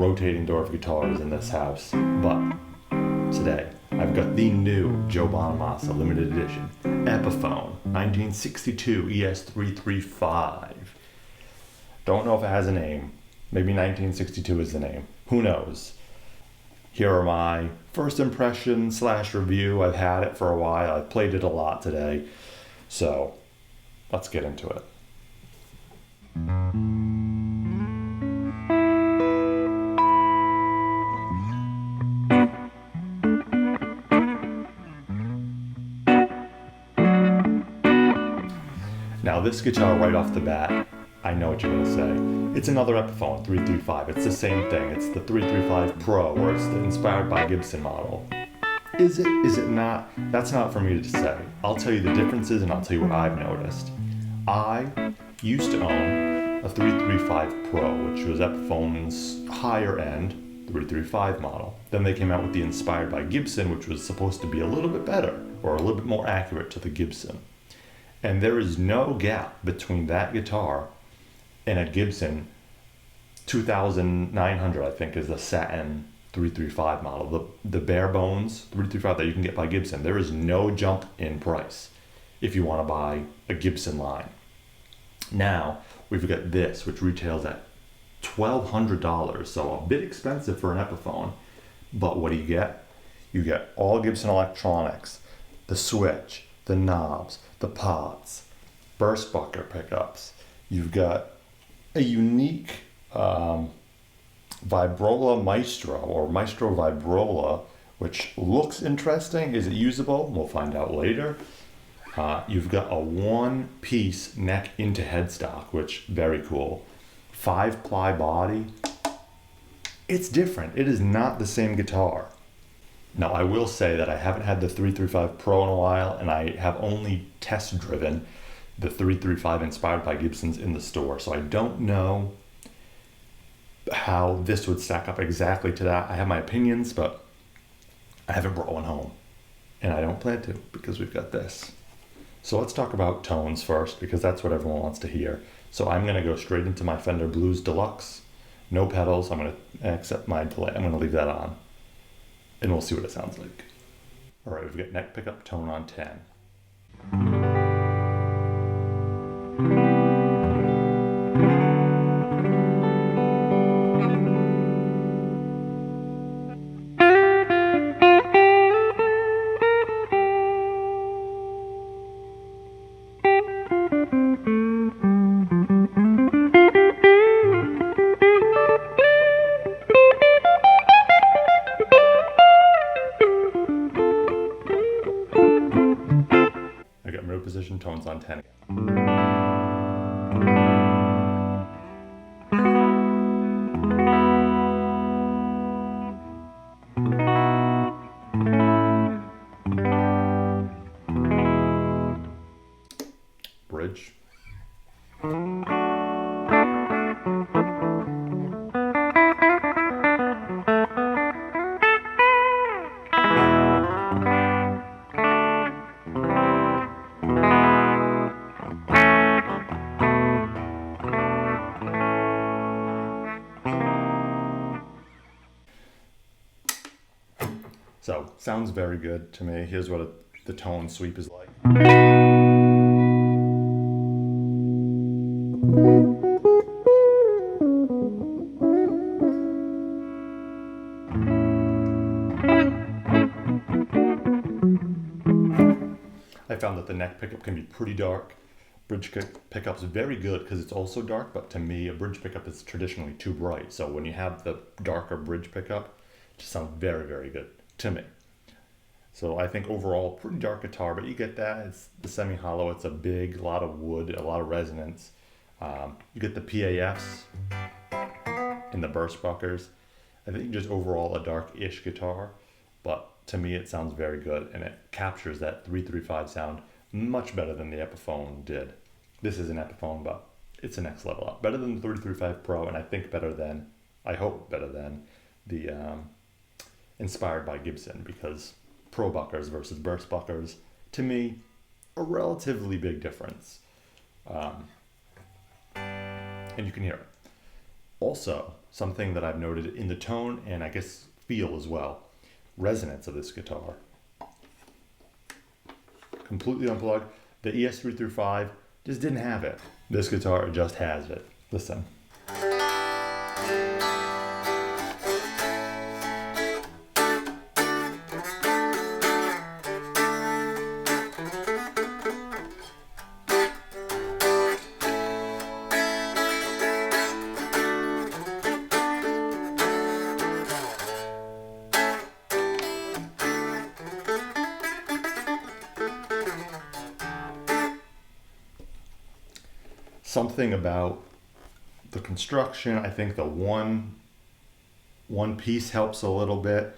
rotating door of guitars in this house, but today I've got the new Joe Bonamassa limited edition Epiphone 1962 ES335. Don't know if it has a name. Maybe 1962 is the name. Who knows? Here are my first impression / review. I've had it for a while. I've played it a lot today. So let's get into it. Now this guitar right off the bat, I know what you're going to say. It's another Epiphone 335. It's the same thing. It's the 335 Pro, or it's the inspired by Gibson model. Is it? Is it not? That's not for me to say. I'll tell you the differences and I'll tell you what I've noticed. I used to own a 335 Pro, which was Epiphone's higher end 335 model. Then they came out with the inspired by Gibson, which was supposed to be a little bit better or a little bit more accurate to the Gibson. And there is no gap between that guitar and a Gibson 2900, I think, is the satin 335 model. The bare bones 335 that you can get by Gibson. There is no jump in price if you want to buy a Gibson line. Now, we've got this, which retails at $1,200, so a bit expensive for an Epiphone. But what do you get? You get all Gibson electronics, the switch, the knobs, the pots, burst bucker pickups. You've got a unique Vibrola Maestro or Maestro Vibrola, which looks interesting. Is it usable? We'll find out later. You've got a one-piece neck into headstock, which very cool. 5-ply body. It's different. It is not the same guitar. Now, I will say that I haven't had the 335 Pro in a while, and I have only test driven the 335 inspired by Gibson's in the store. So I don't know how this would stack up exactly to that. I have my opinions, but I haven't brought one home. And I don't plan to because we've got this. So let's talk about tones first, because that's what everyone wants to hear. So I'm going to go straight into my Fender Blues Deluxe. No pedals. I'm going to accept my delay. I'm going to leave that on. And we'll see what it sounds like. All right, we've got neck pickup tone on 10. Position tones on 10 again. Bridge. So, sounds very good to me. Here's what the tone sweep is like. I found that the neck pickup can be pretty dark. Bridge pickup's very good because it's also dark, but to me, a bridge pickup is traditionally too bright. So when you have the darker bridge pickup, it just sounds very, very good to me. So I think overall, pretty dark guitar, but you get that. It's the semi-hollow. It's a big, lot of wood, a lot of resonance. You get the PAFs and the burst buckers. I think just overall a dark-ish guitar, but to me it sounds very good, and it captures that 335 sound much better than the Epiphone did. This is an Epiphone, but it's a next level up. Better than the 335 Pro, and I think better than, I hope better than the inspired by Gibson, because Pro buckers versus burst buckers, to me, a relatively big difference. And you can hear it. Also, something that I've noted in the tone and I guess feel as well. Resonance of this guitar. Completely unplugged. The ES3 through 5 just didn't have it. This guitar just has it. Listen. Something about the construction, I think the one piece helps a little bit.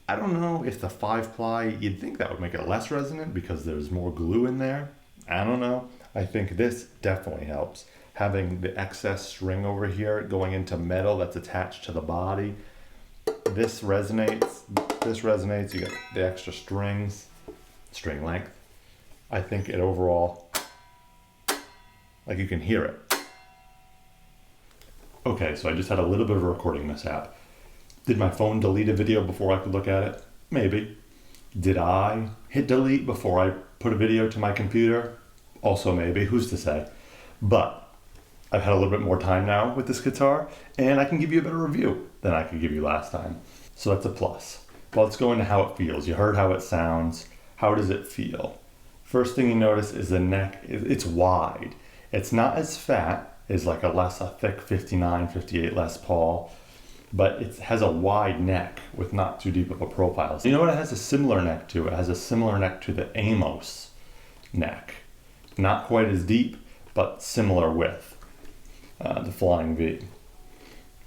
I don't know if the 5-ply, you'd think that would make it less resonant because there's more glue in there. I don't know. I think this definitely helps. Having the excess string over here going into metal that's attached to the body. This resonates. You get the extra strings, string length. I think it overall, like you can hear it. Okay, so I just had a little bit of a recording mishap. Did my phone delete a video before I could look at it? Maybe. Did I hit delete before I put a video to my computer? Also maybe, who's to say? But I've had a little bit more time now with this guitar, and I can give you a better review than I could give you last time. So that's a plus. Well, let's go into how it feels. You heard how it sounds. How does it feel? First thing you notice is the neck, it's wide. It's not as fat as like a thick 59, 58 Les Paul, but it has a wide neck with not too deep of a profile. So you know what it has a similar neck to? It has a similar neck to the Amos neck. Not quite as deep, but similar width, the Flying V.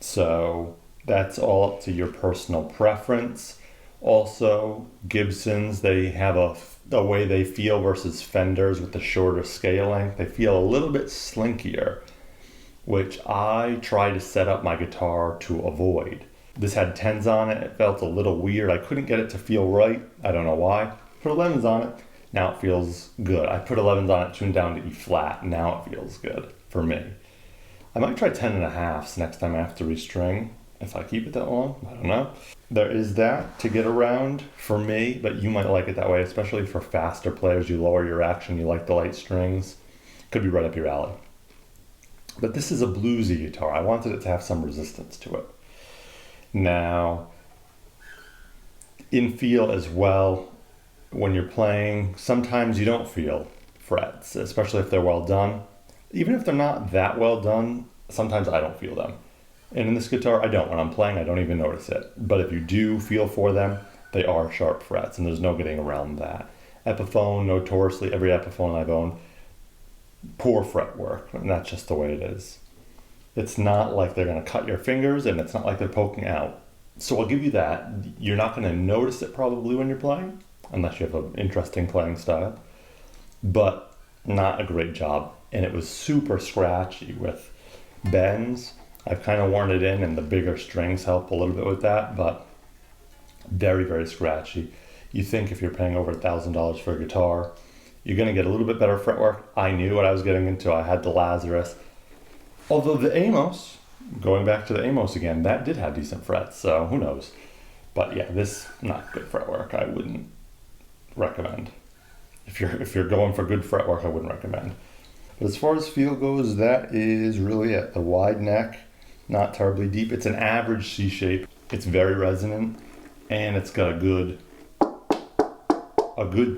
So that's all up to your personal preference. Also, Gibsons, they have a way they feel versus Fenders with the shorter scale length. They feel a little bit slinkier, which I try to set up my guitar to avoid. This had 10s on it. It felt a little weird. I couldn't get it to feel right. I don't know why. Put 11s on it. Now it feels good. I put 11s on it, tuned down to E flat. Now it feels good for me. I might try 10.5s next time I have to restring. If I keep it that long, I don't know. There is that to get around for me, but you might like it that way, especially for faster players. You lower your action, you like the light strings. Could be right up your alley. But this is a bluesy guitar. I wanted it to have some resistance to it. Now, in feel as well, when you're playing, sometimes you don't feel frets, especially if they're well done. Even if they're not that well done, sometimes I don't feel them. And in this guitar, I don't. When I'm playing, I don't even notice it. But if you do feel for them, they are sharp frets, and there's no getting around that. Epiphone, notoriously, every Epiphone I've owned, poor fretwork, and that's just the way it is. It's not like they're going to cut your fingers, and it's not like they're poking out. So I'll give you that. You're not going to notice it probably when you're playing, unless you have an interesting playing style, but not a great job. And it was super scratchy with bends. I've kind of worn it in, and the bigger strings help a little bit with that, but very, very scratchy. You think if you're paying over $1,000 for a guitar, you're going to get a little bit better fretwork. I knew what I was getting into. I had the Lazarus. Although the Amos, going back to the Amos again, that did have decent frets, so who knows. But yeah, this, not good fretwork. I wouldn't recommend. If you're going for good fretwork, I wouldn't recommend. But as far as feel goes, that is really it. The wide neck, not terribly deep. It's an average C shape. It's very resonant, and it's got a good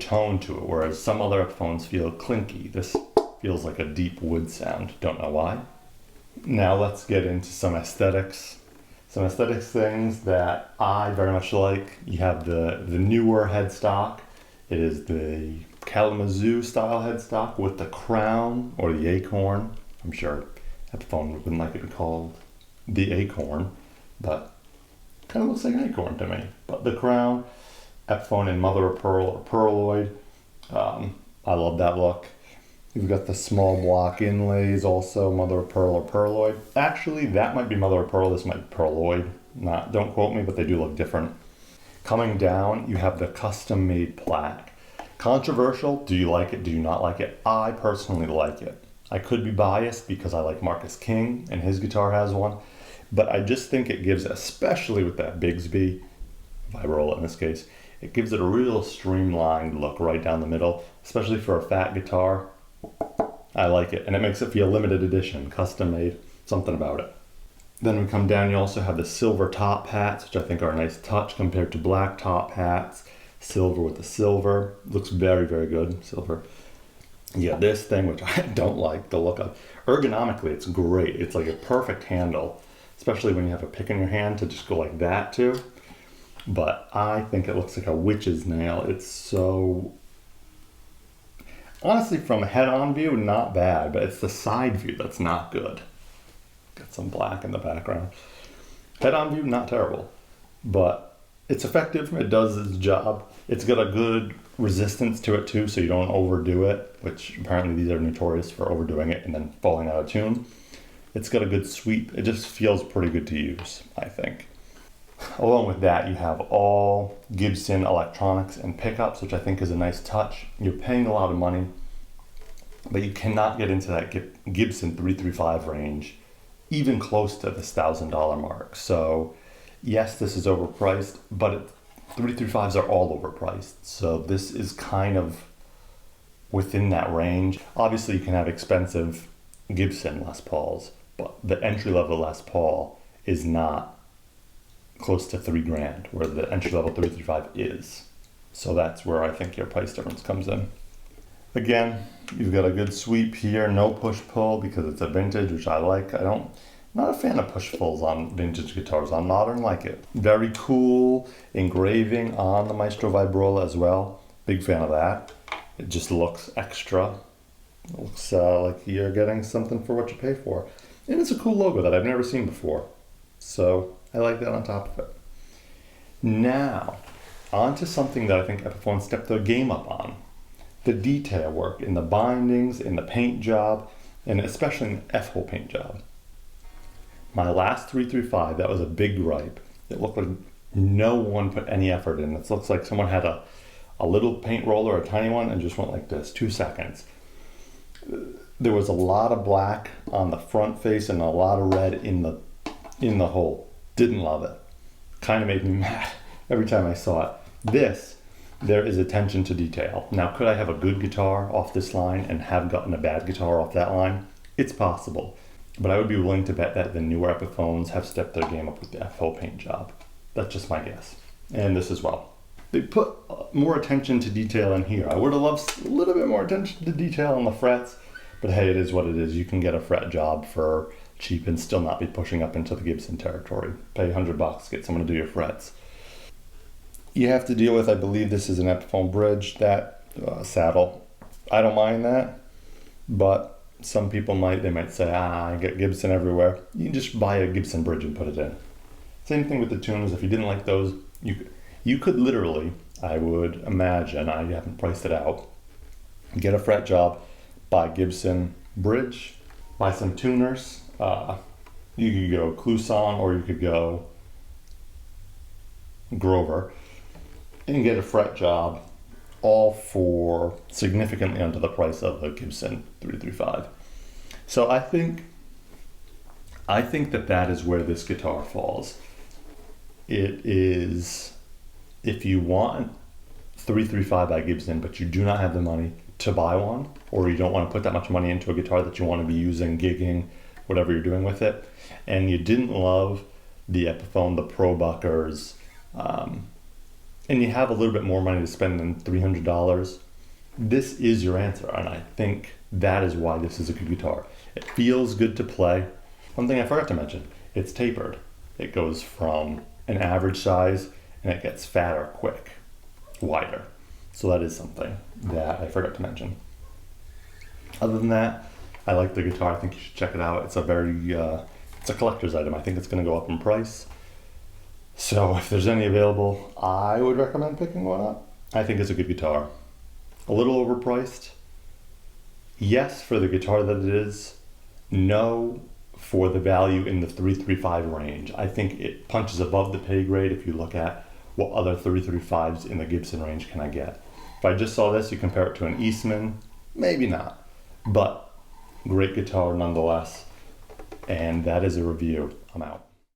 tone to it, whereas some other Epiphones feel clinky. This feels like a deep wood sound. Don't know why. Now let's get into some aesthetics. Some aesthetics things that I very much like. You have the newer headstock. It is the Kalamazoo style headstock with the crown or the acorn. I'm sure Epiphone wouldn't like it called the acorn, but kind of looks like an acorn to me. But the crown, Epiphone in mother of pearl or pearloid. I love that look. You've got the small block inlays, also mother of pearl or pearloid. Actually, that might be mother of pearl. This might be pearloid. Don't quote me, but they do look different. Coming down, you have the custom-made plaque. Controversial. Do you like it? Do you not like it? I personally like it. I could be biased because I like Marcus King, and his guitar has one. But I just think it gives, especially with that Bigsby vibrola in this case, it gives it a real streamlined look right down the middle, especially for a fat guitar. I like it, and it makes it feel limited edition, custom made, something about it. Then we come down, you also have the silver top hats, which I think are a nice touch compared to black top hats. Silver with the silver, looks very, very good, silver. Yeah, this thing, which I don't like the look of. Ergonomically, it's great. It's like a perfect handle, especially when you have a pick in your hand to just go like that too. But I think it looks like a witch's nail. It's so... Honestly, from a head-on view, not bad, but it's the side view that's not good. Got some black in the background. Head-on view, not terrible, but it's effective. It does its job. It's got a good resistance to it too, so you don't overdo it, which apparently these are notorious for overdoing it and then falling out of tune. It's got a good sweep. It just feels pretty good to use, I think. Along with that, you have all Gibson electronics and pickups, which I think is a nice touch. You're paying a lot of money, but you cannot get into that Gibson 335 range, even close to this $1,000 mark. So yes, this is overpriced, but 335s are all overpriced. So this is kind of within that range. Obviously, you can have expensive Gibson Les Pauls, but the entry-level Les Paul is not close to $3,000, where the entry-level 335 is. So that's where I think your price difference comes in. Again, you've got a good sweep here, no push-pull because it's a vintage, which I like. I'm not a fan of push-pulls on vintage guitars. On modern, like it. Very cool engraving on the Maestro Vibrola as well. Big fan of that. It just looks extra. It looks like you're getting something for what you pay for. And it's a cool logo that I've never seen before. So I like that on top of it. Now, on to something that I think Epiphone stepped their game up on. The detail work in the bindings, in the paint job, and especially in the F-hole paint job. My last 335, that was a big gripe. It looked like no one put any effort in. It looks like someone had a little paint roller, a tiny one, and just went like this, 2 seconds. There was a lot of black on the front face and a lot of red in the hole. Didn't love it. Kind of made me mad every time I saw it. There is attention to detail. Now, could I have a good guitar off this line and have gotten a bad guitar off that line? It's possible. But I would be willing to bet that the newer Epiphones have stepped their game up with the F-hole paint job. That's just my guess. And this as well. They put more attention to detail in here. I would have loved a little bit more attention to detail on the frets, but hey, it is what it is. You can get a fret job for cheap and still not be pushing up into the Gibson territory. Pay $100, get someone to do your frets. You have to deal with, I believe this is an Epiphone bridge, that saddle. I don't mind that, but some people they might say, I get Gibson everywhere. You can just buy a Gibson bridge and put it in. Same thing with the tuners. If you didn't like those, you could literally, I would imagine, I haven't priced it out, get a fret job, buy Gibson bridge, buy some tuners. You could go Kluson or you could go Grover and get a fret job, all for significantly under the price of a Gibson 335. So I think that is where this guitar falls. It is, if you want 335 by Gibson, but you do not have the money to buy one, or you don't want to put that much money into a guitar that you want to be using, gigging, whatever you're doing with it, and you didn't love the Epiphone, the Pro Buckers, and you have a little bit more money to spend than $300, this is your answer, and I think that is why this is a good guitar. It feels good to play. One thing I forgot to mention, it's tapered. It goes from an average size and it gets fatter quick, wider. So that is something that I forgot to mention. Other than that, I like the guitar. I think you should check it out. It's it's a collector's item. I think it's going to go up in price. So if there's any available, I would recommend picking one up. I think it's a good guitar. A little overpriced. Yes, for the guitar that it is. No, for the value in the 335 range. I think it punches above the pay grade if you look at what other 335s in the Gibson range can I get. If I just saw this, you compare it to an Eastman, maybe not. But great guitar nonetheless. And that is a review. I'm out.